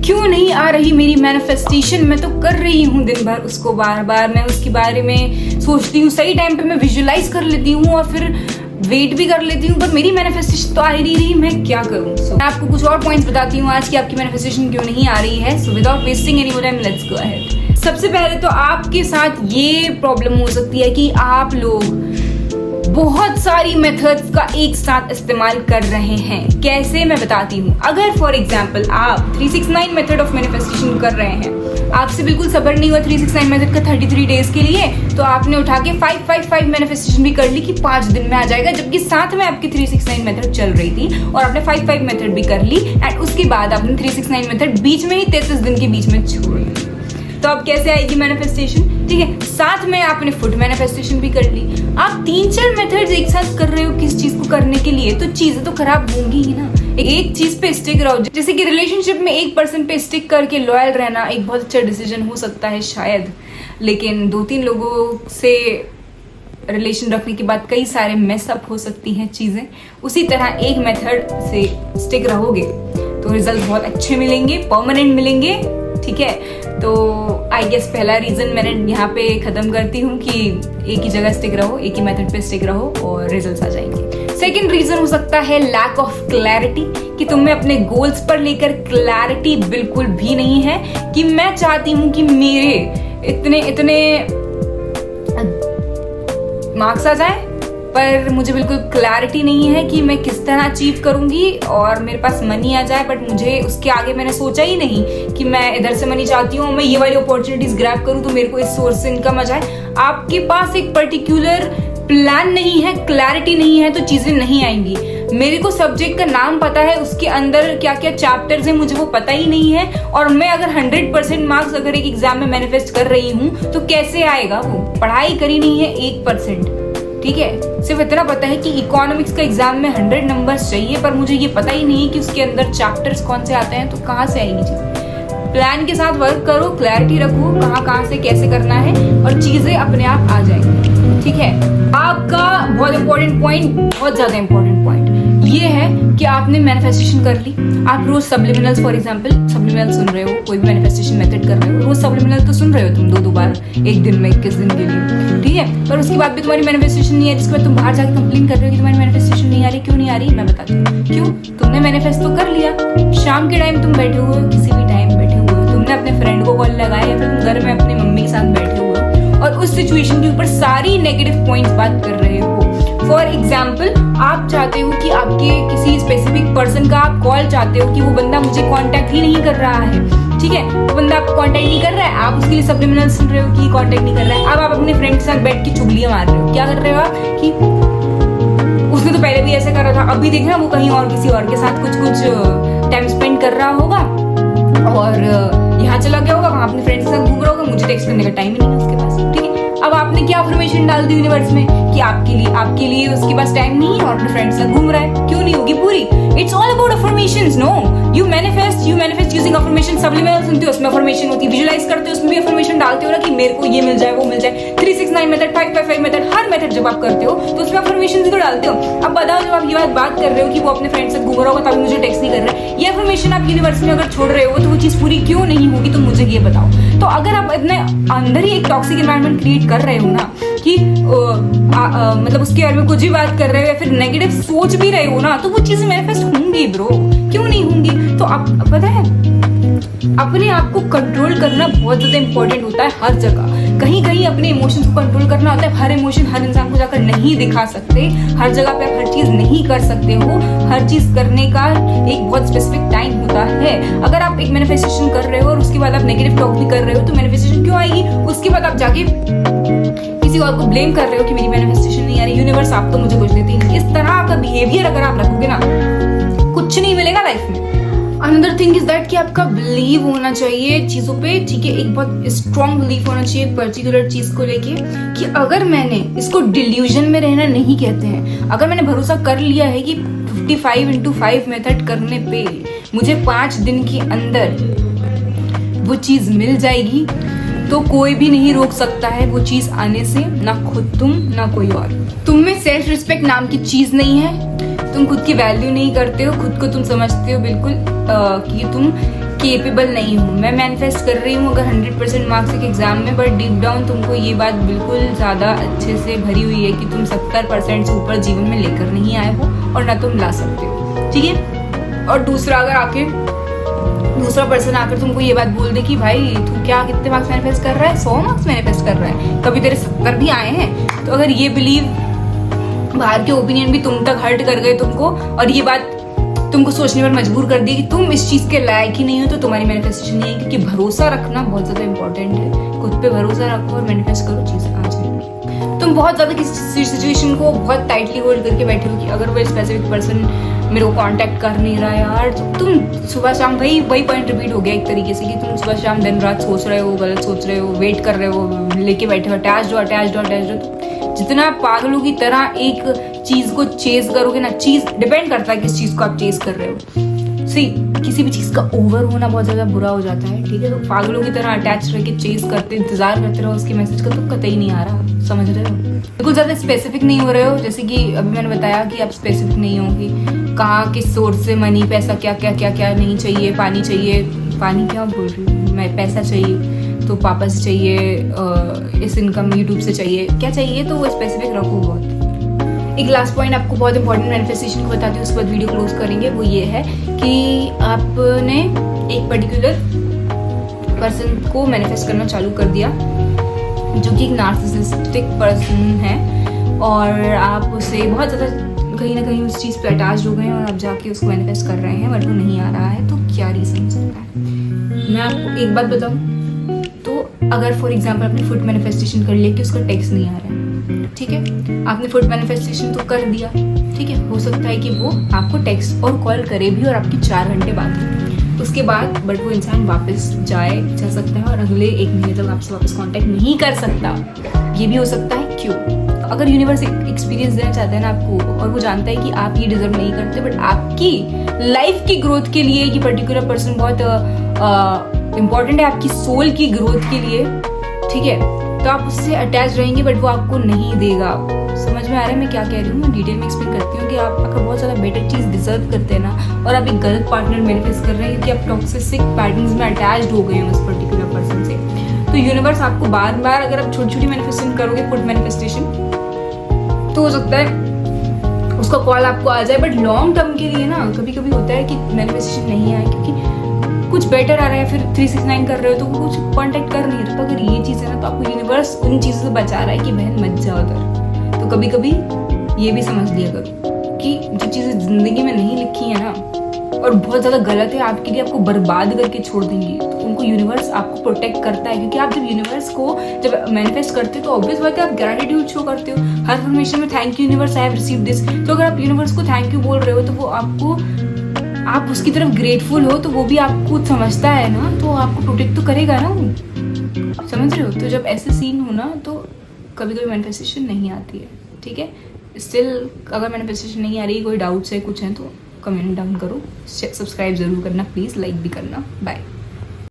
क्यों नहीं आ रही मेरी मैनिफेस्टेशन? मैं तो कर रही हूँ दिन भर उसको, बार बार मैं उसके बारे में सोचती हूँ, सही टाइम पे मैं विजुअलाइज कर लेती हूँ और फिर वेट भी कर लेती हूँ, पर मेरी मैनिफेस्टेशन तो आ ही नहीं रही। मैं क्या करूँ? मैं आपको कुछ और पॉइंट्स बताती हूँ आज की आपकी मैनिफेस्टेशन क्यों नहीं आ रही है। So without wasting any more time, let's go ahead. सबसे पहले तो आपके साथ ये प्रॉब्लम हो सकती है कि आप लोग बहुत सारी मेथड्स का एक साथ इस्तेमाल कर रहे हैं। कैसे, मैं बताती हूँ। अगर फॉर एग्जाम्पल आप 369 मेथड ऑफ मैनिफेस्टेशन कर रहे हैं, आपसे बिल्कुल सब्र नहीं हुआ 369 मेथड का 33 डेज के लिए, तो आपने उठा के 555 मैनिफेस्टेशन भी कर ली कि 5 दिन में आ जाएगा, जबकि साथ में आपकी 369 मेथड चल रही थी और आपने 55 मेथड भी कर ली एंड उसके बाद आपने 369 मेथड बीच में ही 33 दिन के बीच में छोड़ दी। तो अब कैसे आएगी मैनिफेस्टेशन? ठीक है, साथ में आपने फुट मैनिफेस्टेशन भी कर ली। आप 3-4 मेथड्स एक साथ कर रहे हो किस चीज को करने के लिए, तो चीजें तो खराब होंगी ही ना। एक चीज पे स्टिक रहो, जैसे कि रिलेशनशिप में एक पर्सन पे स्टिक करके लॉयल रहना एक बहुत अच्छा डिसीजन हो सकता है शायद, लेकिन 2-3 लोगों से रिलेशन रखने के बाद कई सारे मेसअप हो सकती हैं चीजें। उसी तरह एक मेथड से स्टिक रहोगे तो रिजल्ट बहुत अच्छे मिलेंगे, परमानेंट मिलेंगे। ठीक है, तो आई गेस पहला रीजन मैंने यहाँ पे खत्म करती हूँ कि एक ही जगह स्टिक रहो, एक ही मेथड पे स्टिक रहो और रिजल्ट्स आ जाएंगे। सेकंड रीजन हो सकता है लैक ऑफ क्लैरिटी, कि तुम्हें अपने गोल्स पर लेकर क्लैरिटी बिल्कुल भी नहीं है कि मैं चाहती हूँ कि मेरे इतने मार्क्स आ जाए, पर मुझे बिल्कुल क्लैरिटी नहीं है कि मैं किस तरह अचीव करूंगी और मेरे पास मनी आ जाए, बट मुझे उसके आगे मैंने सोचा ही नहीं कि मैं इधर से मनी चाहती हूँ, मैं ये वाली अपॉर्चुनिटीज ग्रैब करूँ तो मेरे को इस सोर्स से इनकम आ जाए। आपके पास एक पर्टिकुलर प्लान नहीं है, क्लैरिटी नहीं है, तो चीजें नहीं आएंगी। मेरे को सब्जेक्ट का नाम पता है, उसके अंदर क्या क्या चैप्टर्स है मुझे वो पता ही नहीं है, और मैं अगर 100% मार्क्स अगर एक एग्जाम में मैनिफेस्ट कर रही हूँ तो कैसे आएगा? वो पढ़ाई करी नहीं है 1%। ठीक है, सिर्फ इतना पता है कि इकोनॉमिक्स का एग्जाम में 100 नंबर्स चाहिए, पर मुझे ये पता ही नहीं है कि उसके अंदर चैप्टर्स कौन से आते हैं, तो कहाँ से आएंगी चीजें? प्लान के साथ वर्क करो, क्लैरिटी रखो कहाँ से कैसे करना है और चीजें अपने आप आ जाएंगी। ठीक है, आपका बहुत इंपॉर्टेंट पॉइंट, बहुत ज्यादा इंपॉर्टेंट पॉइंट ये है कि आपने मैनिफेस्टेशन कर ली। आप रोज सब्लिमिनल्स, फॉर एग्जांपल सब्लिमिनल सुन रहे हो, कोई भी मैनिफेस्टेशन मेथड कर रहे हो, रोज सब्लिमिनल तो सुन रहे हो तुम 2-2 बार एक दिन में 21 दिन के लिए। ठीक है, पर उसके बाद भी तुम्हारी मैनिफेस्टेशन नहीं है, जिसके बाद तुम बाहर जाकर कंप्लेन कर रहे हो कि तुम्हारी मैनिफेस्टेशन नहीं आ रही। क्यों नहीं आ रही? मैं बताती हूँ क्यों। तुमने मैनिफेस्ट तो कर लिया, शाम के टाइम तुम बैठे हुए हो, किसी भी टाइम बैठे हुए हो, तुमने अपने फ्रेंड को कॉल लगाया या फिर तुम घर में अपनी मम्मी के साथ बैठे हुए हो और उस सिचुएशन के ऊपर सारी नेगेटिव पॉइंट्स बात कर रहे हो। फॉर एग्जाम्पल, आप चाहते हो कि आपके किसी स्पेसिफिक पर्सन का आप कॉल चाहते हो कि वो बंदा मुझे कांटेक्ट ही नहीं कर रहा है। ठीक है, वो बंदा आपको कांटेक्ट नहीं कर रहा है, आप उसके लिए सब्लिमिनल सुन रहे हो कि कांटेक्ट नहीं कर रहा है। अब आप अपने फ्रेंड के साथ बैठ के चुगलियां मार रहे हो। क्या कर रहे हो आप कि उसने तो पहले भी ऐसे कर रहा था, अभी देख रहा वो कहीं और किसी और के साथ कुछ टाइम स्पेंड कर रहा होगा और यहाँ चला गया होगा, वहां अपने फ्रेंड के साथ घूम रहा होगा, मुझे टेक्स्ट करने का टाइम ही नहीं है उसके पास। ठीक है, अब आपने क्या अफर्मेशन डाल दी यूनिवर्स में कि आपके लिए उसके पास टाइम नहीं है और अपने फ्रेंड्स से घूम रहा है। क्यों नहीं होगी पूरी? It's all about affirmations. No, you manifest using affirmation. Subliminal सुनते हो, उसमें अफर्मेशन होती है। विजुअलाइज करते हो, उसमें भी अफर्मेशन डालते हो ना कि मेरे को ये मिल जाए, वो मिल जाए। 369 मेथड, 555 मेथड, हर मेथड जब आप करते हो तो उसमें अफर्मेशन भी तो डालते हो। अब बताओ, जब आप ये बात कर रहे हो कि वो अपने फ्रेंड से घूम रहा होगा तभी मुझे टेक्स्ट नहीं कर रहा है, ये अफर्मेशन आप यूनिवर्स में अगर छोड़ रहे हो तो वो चीज पूरी क्यों नहीं होगी? तो मुझे ये बताओ। तो अगर आप अपने अंदर ही एक टॉक्सिक एनवायरनमेंट क्रिएट कर रहे हो ना कि मतलब उसके बारे में कुछ भी बात कर रहे हो या फिर नेगेटिव सोच भी रहे हो ना, तो वो चीजें मैनिफेस्ट होंगी ब्रो। क्यों नहीं होंगी? तो आप पता है, अपने आप को कंट्रोल करना बहुत ज्यादा इंपॉर्टेंट होता है हर जगह। कहीं कहीं अपने इमोशंस को कंट्रोल करना होता है। हर इमोशन हर इंसान को जाकर नहीं दिखा सकते, हर जगह पे आप हर चीज नहीं कर सकते हो। हर चीज करने का एक बहुत स्पेसिफिक टाइम होता है। अगर आप एक मैनिफेस्टेशन कर रहे हो और उसके बाद आप नेगेटिव टॉक भी कर रहे हो तो मैनिफेस्टेशन क्यों आएगी? उसके बाद आप जाके किसी और को ब्लेम कर रहे हो कि मेरी मैनिफेस्टेशन नहीं आ रही, यूनिवर्स आप तो मुझे कुछ देती नहीं। इस तरह का बिहेवियर अगर आप रखोगे ना, कुछ नहीं मिलेगा लाइफ में। अनदर थिंग इज दैट कि आपका बिलीव होना चाहिए चीजों पे। ठीक है, एक बहुत स्ट्रॉन्ग बिलीव होना चाहिए पर्टिकुलर चीज को लेके कि अगर मैंने इसको डिल्यूजन में रहना नहीं कहते हैं, अगर मैंने भरोसा कर लिया है कि 55x5 मेथड करने पे मुझे 5 दिन के अंदर वो चीज मिल जाएगी, तो कोई भी नहीं रोक सकता है वो चीज आने से, ना खुद तुम ना कोई और। तुम में सेल्फ रिस्पेक्ट नाम की चीज नहीं है। तुम खुद की वैल्यू नहीं करते हो, खुद को तुम समझते हो बिल्कुल कि तुम केपेबल नहीं हूँ। मैं मैनिफेस्ट कर रही हूँ अगर 100% मार्क्स एक एग्जाम में, बट डीप डाउन तुमको ये बात बिल्कुल ज़्यादा अच्छे से भरी हुई है कि तुम 70% से ऊपर जीवन में लेकर नहीं आए हो और ना तुम ला सकते हो, ठीक है। और दूसरा पर्सन आकर तुमको ये बात बोल दे कि भाई तू क्या कितने मार्क्स मैनिफेस्ट कर रहा है, 100 मार्क्स मैनिफेस्ट कर रहा है, कभी तेरे 70 भी आए हैं। तो अगर ये बिलीव, बाहर के ओपिनियन भी तुम तक हर्ट कर गए तुमको, और ये बात तुमको सोचने पर मजबूर कर दी कि तुम इस चीज के लायक ही नहीं हो, तो तुम्हारी मैनिफेस्टेशन नहीं है। क्योंकि भरोसा रखना बहुत ज्यादा इंपॉर्टेंट है। खुद पे भरोसा रखो और मैनिफेस्ट करो, चीजें आ जाएंगी। तुम बहुत ज्यादा किसी सिचुएशन को बहुत टाइटली होल्ड करके बैठे हो कि अगर वो स्पेसिफिक पर्सन मेरे को कांटेक्ट कर नहीं रहा यार, तो तुम सुबह शाम वही पॉइंट रिपीट हो गया एक तरीके से कि तुम सुबह शाम दिन रात सोच रहे हो, गलत सोच रहे हो, वेट कर रहे हो, लेके बैठे हो, अटैच्ड हो। जितना पागलों की तरह एक चीज को चेज करोगे ना, चीज डिपेंड करता है किस चीज को आप चेज कर रहे हो। सी किसी भी चीज का ओवर होना बहुत ज्यादा बुरा हो जाता है, ठीक है। तो पागलों की तरह अटैच रह के चेज करते, इंतजार करते रहो उसके मैसेज का, तो कतई नहीं आ रहा, समझ रहे हो। बिल्कुल ज्यादा स्पेसिफिक नहीं हो रहे हो, जैसे कि अभी मैंने बताया कि आप स्पेसिफिक नहीं होगी कहाँ किस सोर्स से मनी, पैसा क्या नहीं चाहिए, पानी क्या बोल रही हूँ मैं, पैसा चाहिए तो पापा से चाहिए, इस इनकम यूट्यूब से चाहिए, क्या चाहिए, तो वो स्पेसिफिक रखो बहुत। एक लास्ट पॉइंट आपको बहुत इंपॉर्टेंट मैनिफेस्टेशन को बताती हूँ, उसके बाद वीडियो क्लोज करेंगे। वो ये है कि आपने एक पर्टिकुलर पर्सन को मैनिफेस्ट करना चालू कर दिया जो कि एक नार्सिसिस्टिक पर्सन है, और आप उससे बहुत ज़्यादा कहीं ना कहीं उस चीज़ पे अटैच हो गए हैं और आप जाके उसको मैनिफेस्ट कर रहे हैं, बट वो नहीं आ रहा है। तो क्या रीज़न हो सकता है? मैं आपको एक बात बताऊँ, अगर फॉर एग्जाम्पल आपने फुड मैनिफेस्टेशन कर लिया कि उसका टेक्स्ट नहीं आ रहा है, ठीक है, आपने फुड मैनिफेस्टेशन तो कर दिया, ठीक है, हो सकता है कि वो आपको टेक्स्ट और कॉल करे भी और आपकी 4 घंटे बात हो, उसके बाद बट वो इंसान वापस जा सकता है और अगले 1 महीने तक आपसे वापस कांटेक्ट नहीं कर सकता। ये भी हो सकता है। क्यों? अगर यूनिवर्स एक्सपीरियंस देना चाहता है ना आपको, और वो जानता है कि आप ये डिजर्व नहीं करते, बट आपकी लाइफ की ग्रोथ के लिए ये पर्टिकुलर पर्सन बहुत इम्पॉर्टेंट है, आपकी सोल की ग्रोथ के लिए, ठीक है, तो आप उससे अटैच रहेंगे, बट वो आपको नहीं देगा। समझ में आ रहा है मैं क्या कह रही हूँ? मैं डिटेल में एक्सप्लेन करती हूँ कि आप अगर बहुत ज़्यादा बेटर चीज़ डिजर्व करते हैं ना, और आप एक गलत पार्टनर मैनिफेस्ट कर रहे हैं क्योंकि आप टॉक्सिक पैटर्न्स में अटैच्ड हो गए हैं उस पर्टिकुलर पर्सन से, तो यूनिवर्स आपको बार बार, अगर आप छोटी छोटी मैनिफेस्टेशन करोगे, फुड मैनिफेस्टेशन, तो हो सकता है उसका कॉल आपको आ जाए, बट लॉन्ग टर्म के लिए ना कभी कभी होता है कि मैनिफेस्टेशन नहीं आए क्योंकि कुछ बेटर आ रहा है, फिर 369 कर रहे हो तो वो कुछ कांटेक्ट कर नहीं रहा। तो अगर ये चीज़ है ना, तो आपको यूनिवर्स उन चीज़ों से बचा रहा है कि बहन मत जाओ उधर। तो कभी कभी ये भी समझ लिया करो कि जो चीज़ें जिंदगी में नहीं लिखी है ना, और बहुत ज़्यादा गलत है आपके लिए, आपको बर्बाद करके छोड़ देंगी, तो उनको यूनिवर्स आपको प्रोटेक्ट करता है। क्योंकि आप जब यूनिवर्स को जब मैनिफेस्ट करते हो तो ऑब्वियस बात है आप ग्रैटिट्यूड शो करते हो, हर इन्फॉर्मेशन में thank you universe, I have received this. तो अगर आप यूनिवर्स को थैंक यू बोल रहे हो तो वो आपको, आप उसकी तरफ ग्रेटफुल हो, तो वो भी आपको समझता है ना, तो आपको प्रोटेक्ट तो करेगा ना वो, समझ रहे हो। तो जब ऐसे सीन हो ना, तो कभी कभी मैनिफेस्टेशन नहीं आती है, ठीक है। स्टिल अगर मैनिफेस्टेशन नहीं आ रही, कोई डाउट्स है, कुछ है, तो कमेंट डाउन करो, सब्सक्राइब जरूर करना प्लीज़, लाइक भी करना। बाय।